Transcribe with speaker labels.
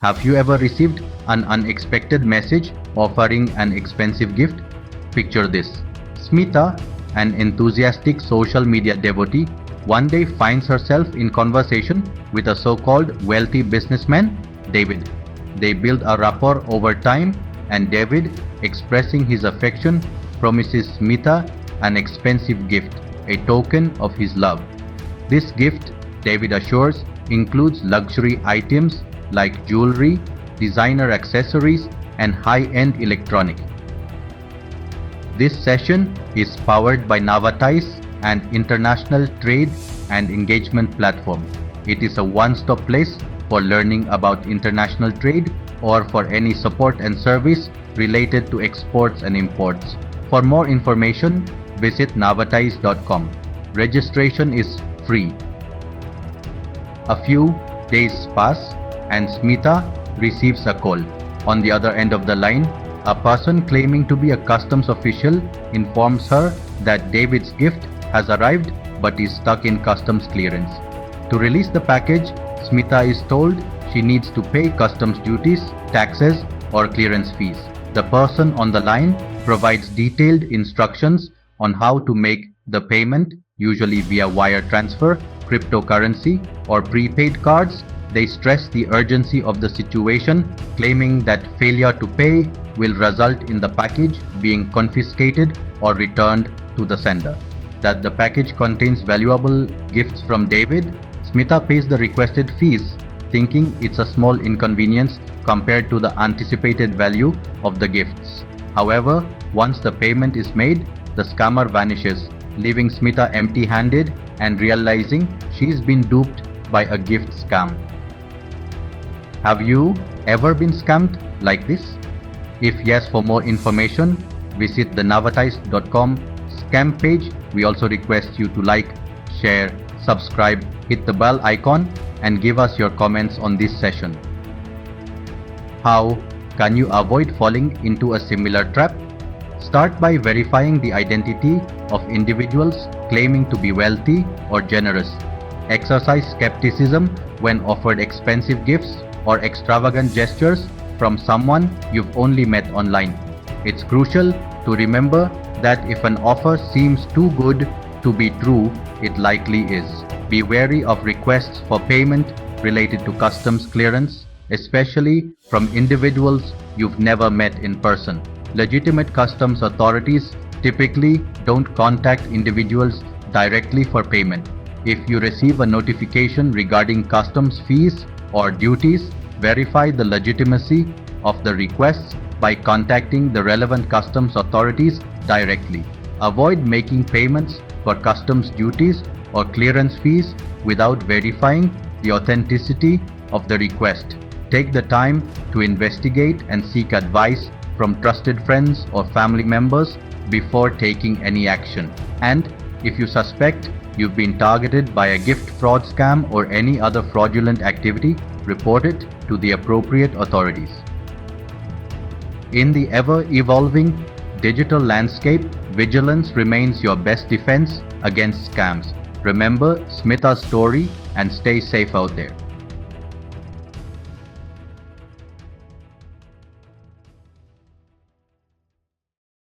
Speaker 1: Have you ever received an unexpected message offering an expensive gift? Picture this. Smita, an enthusiastic social media devotee, one day finds herself in conversation with a so-called wealthy businessman, David. They build a rapport over time, and David, expressing his affection, promises Smita an expensive gift, a token of his love. This gift, David assures, includes luxury items like jewelry, designer accessories, and high-end electronics. This session is powered by NavaTies, an international trade and engagement platform. It is a one-stop place for learning about international trade or for any support and service related to exports and imports. For more information, visit NavaTies.com. Registration is free. A few days pass and Smita receives a call. On the other end of the line, a person claiming to be a customs official informs her that David's gift has arrived but is stuck in customs clearance. To release the package, Smita is told she needs to pay customs duties, taxes, or clearance fees. The person on the line provides detailed instructions on how to make the payment, usually via wire transfer, cryptocurrency, or prepaid cards. They stress the urgency of the situation, claiming that failure to pay will result in the package being confiscated or returned to the sender. That the package contains valuable gifts from David, Smita pays the requested fees, thinking it's a small inconvenience compared to the anticipated value of the gifts. However, once the payment is made, the scammer vanishes, leaving Smita empty-handed and realizing she's been duped by a gift scam. Have you ever been scammed like this? If yes, for more information, visit the NavaTies.com scam page. We also request you to like, share, subscribe, hit the bell icon, and give us your comments on this session. How can you avoid falling into a similar trap? Start by verifying the identity of individuals claiming to be wealthy or generous. Exercise skepticism when offered expensive gifts or extravagant gestures from someone you've only met online. It's crucial to remember that if an offer seems too good to be true, it likely is. Be wary of requests for payment related to customs clearance, especially from individuals you've never met in person. Legitimate customs authorities typically don't contact individuals directly for payment. If you receive a notification regarding customs fees or duties, verify the legitimacy of the requests by contacting the relevant customs authorities directly. Avoid making payments for customs duties or clearance fees without verifying the authenticity of the request. Take the time to investigate and seek advice from trusted friends or family members before taking any action. And if you suspect you've been targeted by a gift fraud scam or any other fraudulent activity, report it to the appropriate authorities. In the ever-evolving digital landscape, vigilance remains your best defense against scams. Remember Smita's story and stay safe out there.